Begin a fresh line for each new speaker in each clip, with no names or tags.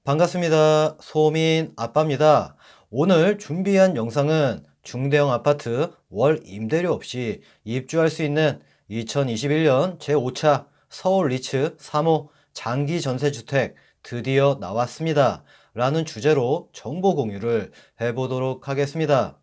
반갑습니다. 소민 아빠입니다. 오늘 준비한 영상은 중대형 아파트 월 임대료 없이 입주할 수 있는 2021년 제5차 서울 리츠 3호 장기 전세주택 드디어 나왔습니다. 라는 주제로 정보 공유를 해보도록 하겠습니다.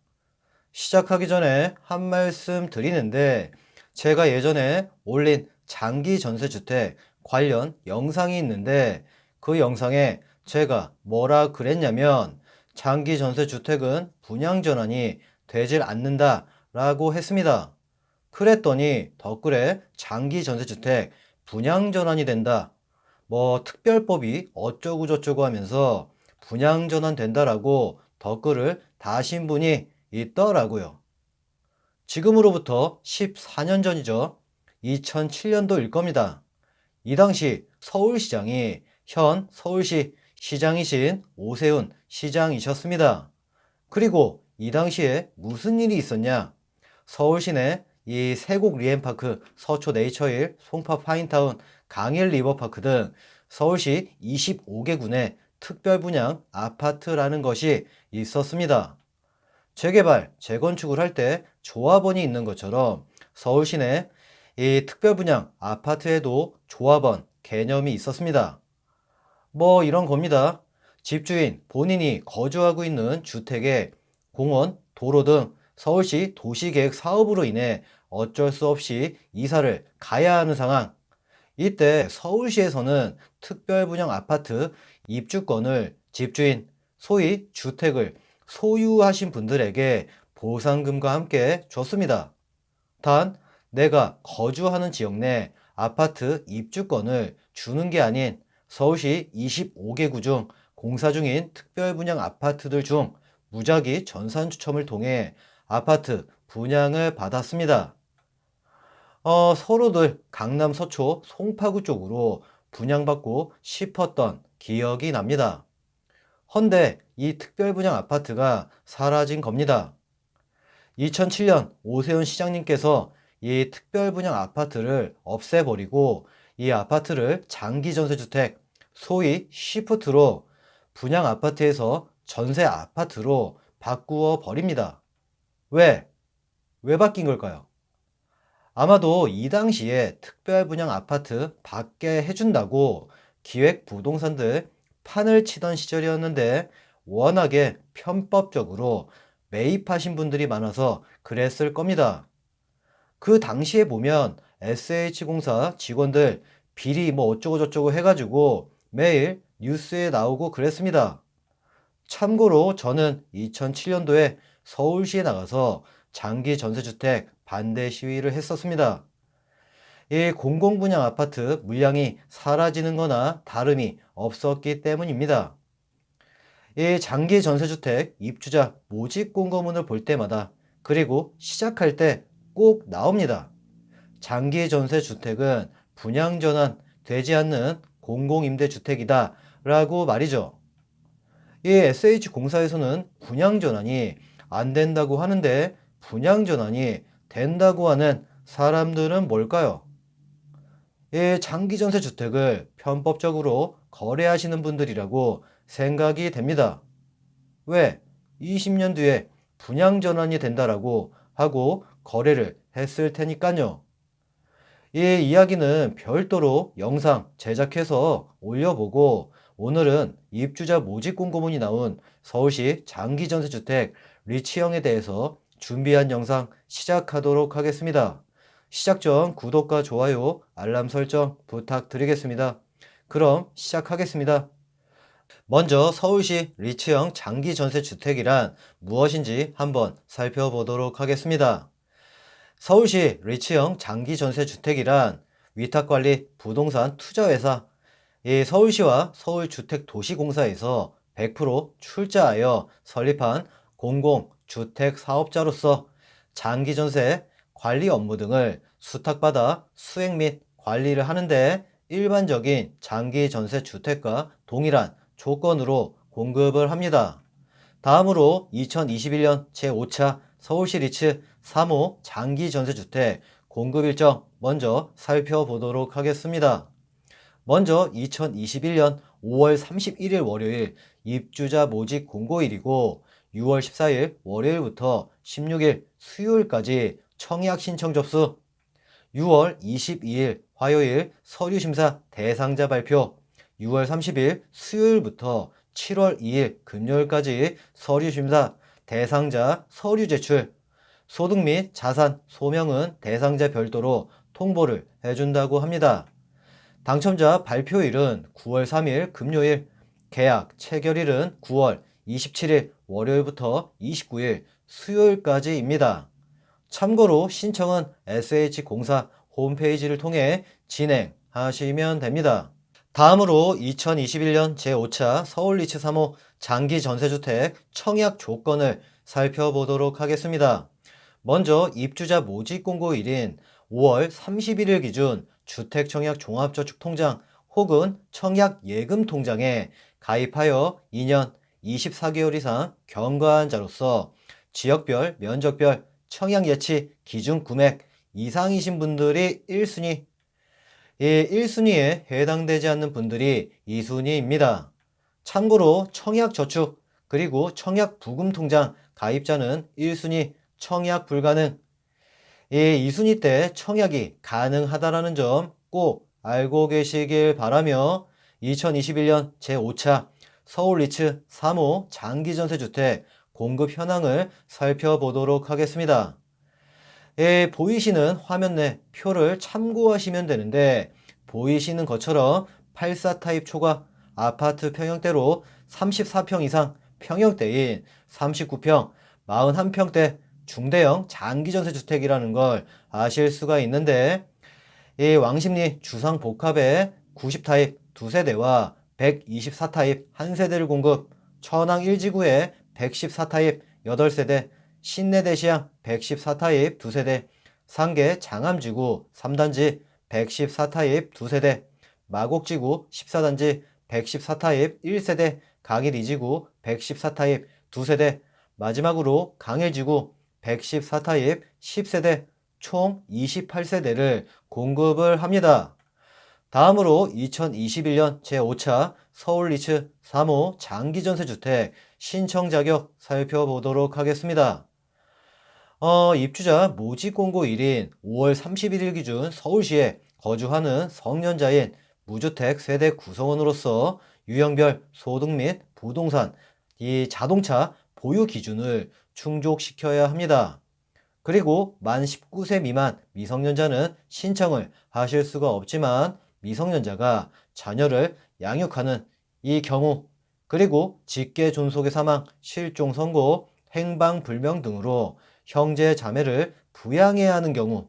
시작하기 전에 한 말씀 드리는데 제가 예전에 올린 장기 전세주택 관련 영상이 있는데 그 영상에 제가 뭐라 그랬냐면 장기 전세주택은 분양전환이 되질 않는다 라고 했습니다. 그랬더니 댓글에 장기 전세주택 분양전환이 된다, 뭐 특별법이 어쩌고 저쩌고 하면서 분양전환 된다라고 댓글을 다신 분이 있더라고요. 지금으로부터 14년 전이죠. 2007년도일 겁니다. 이 당시 서울시장이 현 서울시 시장이신 오세훈 시장이셨습니다. 그리고 이 당시에 무슨 일이 있었냐? 서울시내 이 세곡 리엠파크, 서초 네이처힐, 송파 파인타운, 강일 리버파크 등 서울시 25개군의 특별분양 아파트라는 것이 있었습니다. 재개발, 재건축을 할 때 조합원이 있는 것처럼 서울시 내 이 특별분양 아파트에도 조합원 개념이 있었습니다. 뭐 이런 겁니다. 집주인 본인이 거주하고 있는 주택에 공원, 도로 등 서울시 도시계획 사업으로 인해 어쩔 수 없이 이사를 가야 하는 상황. 이때 서울시에서는 특별분양 아파트 입주권을 집주인, 소위 주택을 소유하신 분들에게 보상금과 함께 줬습니다. 단, 내가 거주하는 지역 내 아파트 입주권을 주는 게 아닌 서울시 25개구 중 공사 중인 특별분양 아파트들 중 무작위 전산 추첨을 통해 아파트 분양을 받았습니다. 서로들 강남 서초 송파구 쪽으로 분양받고 싶었던 기억이 납니다. 헌데 이 특별분양 아파트가 사라진 겁니다. 2007년 오세훈 시장님께서 이 특별분양 아파트를 없애버리고 이 아파트를 장기전세주택, 소위 시프트로 분양 아파트에서 전세 아파트로 바꾸어 버립니다. 왜? 왜 바뀐 걸까요? 아마도 이 당시에 특별분양 아파트 받게 해준다고 기획부동산들 판을 치던 시절이었는데 워낙에 편법적으로 매입하신 분들이 많아서 그랬을 겁니다. 그 당시에 보면 SH공사 직원들 비리 뭐 어쩌고저쩌고 해가지고 매일 뉴스에 나오고 그랬습니다. 참고로 저는 2007년도에 서울시에 나가서 장기 전세주택 반대 시위를 했었습니다. 이 공공분양 아파트 물량이 사라지는 거나 다름이 없었기 때문입니다. 이 장기 전세주택 입주자 모집 공고문을 볼 때마다 그리고 시작할 때 꼭 나옵니다. 장기 전세주택은 분양전환 되지 않는 공공임대주택이다 라고 말이죠. 이 SH공사에서는 분양전환이 안 된다고 하는데 분양전환이 된다고 하는 사람들은 뭘까요? 이 장기전세주택을 편법적으로 거래하시는 분들이라고 생각이 됩니다. 왜? 20년 뒤에 분양전환이 된다라고 하고 거래를 했을 테니까요. 이 이야기는 별도로 영상 제작해서 올려보고 오늘은 입주자 모집 공고문이 나온 서울시 장기전세주택 리치형에 대해서 준비한 영상 시작하도록 하겠습니다. 시작 전 구독과 좋아요, 알람 설정 부탁드리겠습니다. 그럼 시작하겠습니다. 먼저 서울시 리치형 장기전세주택이란 무엇인지 한번 살펴보도록 하겠습니다. 서울시 리치형 장기전세주택이란 위탁관리 부동산 투자회사, 이 서울시와 서울주택도시공사에서 100% 출자하여 설립한 공공주택사업자로서 장기전세 관리 업무 등을 수탁받아 수행 및 관리를 하는데 일반적인 장기전세주택과 동일한 조건으로 공급을 합니다. 다음으로 2021년 제5차 서울시 리츠 3호 장기전세주택 공급 일정 먼저 살펴보도록 하겠습니다. 먼저 2021년 5월 31일 월요일 입주자 모집 공고일이고 6월 14일 월요일부터 16일 수요일까지 청약 신청 접수, 6월 22일 화요일 서류심사 대상자 발표, 6월 30일 수요일부터 7월 2일 금요일까지 서류심사 대상자 서류 제출, 소득 및 자산 소명은 대상자 별도로 통보를 해준다고 합니다. 당첨자 발표일은 9월 3일 금요일, 계약 체결일은 9월 27일 월요일부터 29일 수요일까지입니다. 참고로 신청은 SH공사 홈페이지를 통해 진행하시면 됩니다. 다음으로 2021년 제5차 서울리츠 3호 장기 전세주택 청약 조건을 살펴보도록 하겠습니다. 먼저 입주자 모집 공고일인 5월 31일 기준 주택청약 종합저축통장 혹은 청약예금통장에 가입하여 2년 24개월 이상 경과한 자로서 지역별, 면적별, 청약예치, 기준금액 이상이신 분들이 1순위, 이 1순위에 해당되지 않는 분들이 2순위입니다. 참고로 청약저축 그리고 청약부금통장 가입자는 1순위 청약 불가능, 이 2순위 때 청약이 가능하다라는 점 꼭 알고 계시길 바라며 2021년 제5차 서울리츠 3호 장기전세주택 공급 현황을 살펴보도록 하겠습니다. 보이시는 화면 내 표를 참고하시면 되는데 보이시는 것처럼 84 타입 초과 아파트 평형대로 34평 이상 평형대인 39평, 41평대 중대형 장기전세주택이라는 걸 아실 수가 있는데 이 왕십리 주상복합에 90타입 2세대와 124타입 1세대를 공급, 천왕 1지구에 114타입 8세대, 신내대시양 114타입 2세대, 상계 장암지구 3단지 114타입 2세대, 마곡지구 14단지 114타입 1세대, 강일 2지구 114타입 2세대, 마지막으로 강일지구 114타입 10세대, 총 28세대를 공급을 합니다. 다음으로 2021년 제5차 서울리츠 3호 장기전세주택 신청 자격 살펴보도록 하겠습니다. 입주자 모집 공고일인 5월 31일 기준 서울시에 거주하는 성년자인 무주택 세대 구성원으로서 유형별 소득 및 부동산, 이 자동차 보유 기준을 충족시켜야 합니다. 그리고 만 19세 미만 미성년자는 신청을 하실 수가 없지만 미성년자가 자녀를 양육하는 이 경우, 그리고 직계 존속의 사망, 실종 선고, 행방불명 등으로 형제 자매를 부양해야 하는 경우,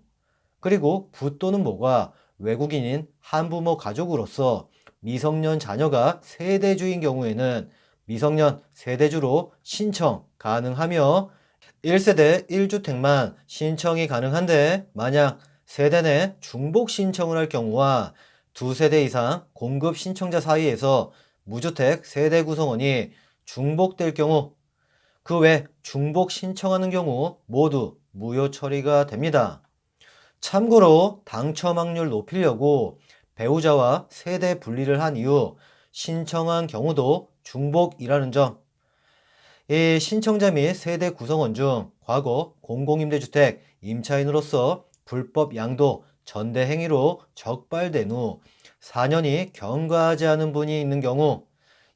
그리고 부 또는 모가 외국인인 한부모 가족으로서 미성년 자녀가 세대주인 경우에는 미성년 세대주로 신청 가능하며 1세대 1주택만 신청이 가능한데 만약 세대 내 중복 신청을 할 경우와 2세대 이상 공급 신청자 사이에서 무주택 세대 구성원이 중복될 경우, 그 외 중복 신청하는 경우 모두 무효 처리가 됩니다. 참고로 당첨 확률 높이려고 배우자와 세대 분리를 한 이후 신청한 경우도 중복이라는 점, 이 신청자 및 세대 구성원 중 과거 공공임대주택 임차인으로서 불법 양도 전대 행위로 적발된 후 4년이 경과하지 않은 분이 있는 경우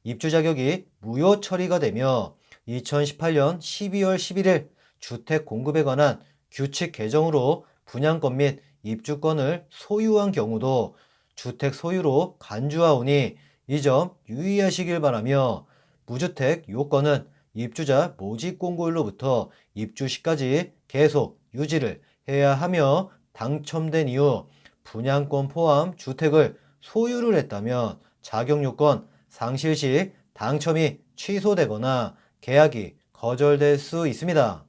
입주 자격이 무효 처리가 되며 2018년 12월 11일 주택 공급에 관한 규칙 개정으로 분양권 및 입주권을 소유한 경우도 주택 소유로 간주하오니 이 점 유의하시길 바라며 무주택 요건은 입주자 모집 공고일로부터 입주 시까지 계속 유지를 해야 하며 당첨된 이후 분양권 포함 주택을 소유를 했다면 자격요건 상실 시 당첨이 취소되거나 계약이 거절될 수 있습니다.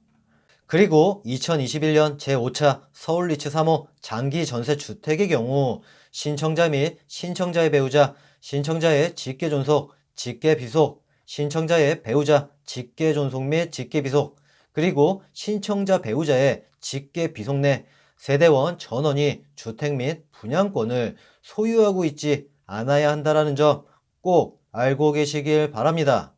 그리고 2021년 제5차 서울리츠 3호 장기전세주택의 경우 신청자 및 신청자의 배우자, 신청자의 직계존속, 직계비속, 신청자의 배우자, 직계존속 및 직계비속, 그리고 신청자 배우자의 직계비속 내 세대원 전원이 주택 및 분양권을 소유하고 있지 않아야 한다는 점 꼭 알고 계시길 바랍니다.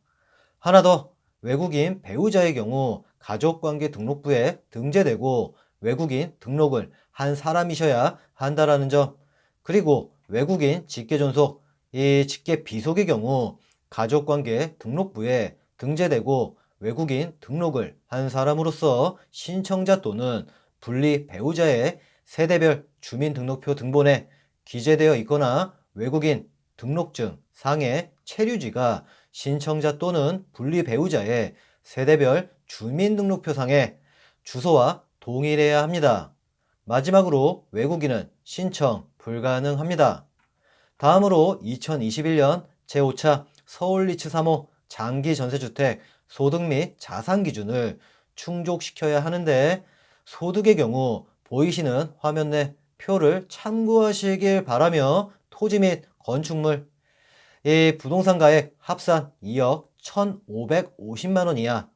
하나 더, 외국인 배우자의 경우 가족관계 등록부에 등재되고 외국인 등록을 한 사람이셔야 한다라는 점, 그리고 외국인 직계존속, 이 직계 비속의 경우 가족관계 등록부에 등재되고 외국인 등록을 한 사람으로서 신청자 또는 분리 배우자의 세대별 주민등록표 등본에 기재되어 있거나 외국인 등록증 상의 체류지가 신청자 또는 분리 배우자의 세대별 주민등록표상의 주소와 동일해야 합니다. 마지막으로 외국인은 신청 불가능합니다. 다음으로 2021년 제5차 서울리츠 3호 장기전세주택 소득 및 자산 기준을 충족시켜야 하는데, 소득의 경우 보이시는 화면 내 표를 참고하시길 바라며 토지 및 건축물, 이 부동산 가액 합산 2억 1,550만원 이하,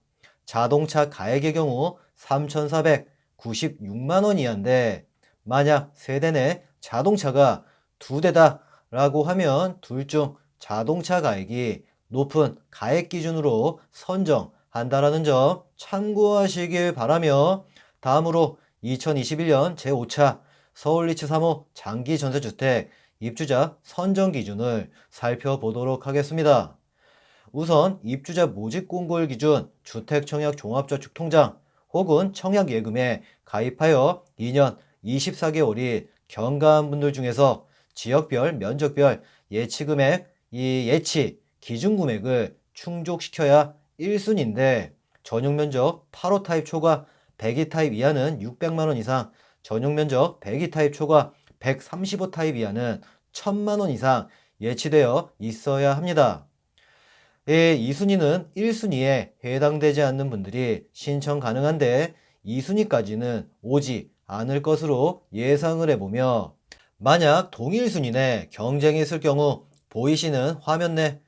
자동차 가액의 경우 3,496만원 이하인데, 만약 세대 내 자동차가 2대다 라고 하면 둘 중 자동차 가액이 높은 가액 기준으로 선정한다라는 점 참고하시길 바라며, 다음으로 2021년 제5차 서울리츠 3호 장기전세주택 입주자 선정 기준을 살펴보도록 하겠습니다. 우선 입주자 모집 공고일 기준 주택청약종합저축통장 혹은 청약예금에 가입하여 2년 24개월이 경과한 분들 중에서 지역별, 면적별 예치금액, 이 예치 기준금액을 충족시켜야 1순위인데, 전용면적 8호 타입 초과 102 타입 이하는 600만원 이상, 전용면적 102 타입 초과 135 타입 이하는 1,000만원 이상 예치되어 있어야 합니다. 2순위는 1순위에 해당되지 않는 분들이 신청 가능한데 2순위까지는 오지 않을 것으로 예상을 해보며, 만약 동일 순위 내 경쟁이 있을 경우 보이시는 화면 내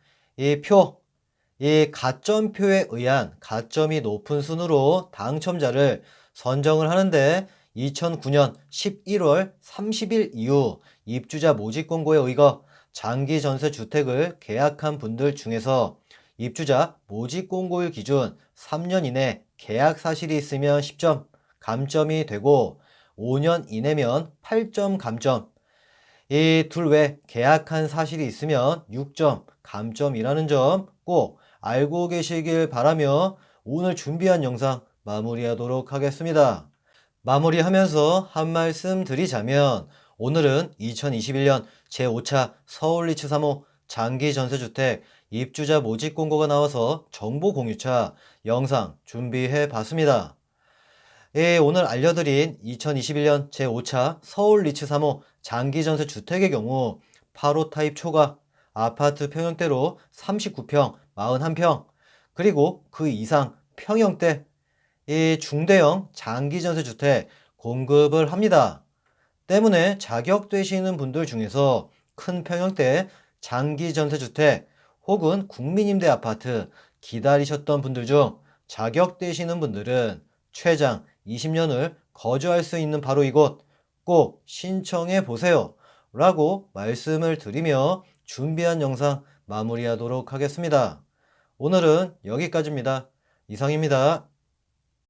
이 가점표에 의한 가점이 높은 순으로 당첨자를 선정을 하는데, 2009년 11월 30일 이후 입주자 모집 공고에 의거 장기전세 주택을 계약한 분들 중에서 입주자 모집 공고일 기준 3년 이내 계약 사실이 있으면 10점 감점이 되고, 5년 이내면 8점 감점, 이 둘 외 계약한 사실이 있으면 6점 감점이라는 점 꼭 알고 계시길 바라며 오늘 준비한 영상 마무리하도록 하겠습니다. 마무리하면서 한 말씀 드리자면, 오늘은 2021년 제5차 서울리츠 3호 장기전세주택 입주자 모집 공고가 나와서 정보 공유차 영상 준비해 봤습니다. 오늘 알려드린 2021년 제5차 서울리츠 3호 장기전세 주택의 경우 8호 타입 초과 아파트 평형대로 39평, 41평, 그리고 그 이상 평형대 이 중대형 장기전세 주택 공급을 합니다. 때문에 자격되시는 분들 중에서 큰 평형대 장기전세 주택 혹은 국민임대 아파트 기다리셨던 분들 중 자격되시는 분들은 최장 20년을 거주할 수 있는 바로 이곳 꼭 신청해 보세요 라고 말씀을 드리며 준비한 영상 마무리하도록 하겠습니다. 오늘은 여기까지입니다. 이상입니다.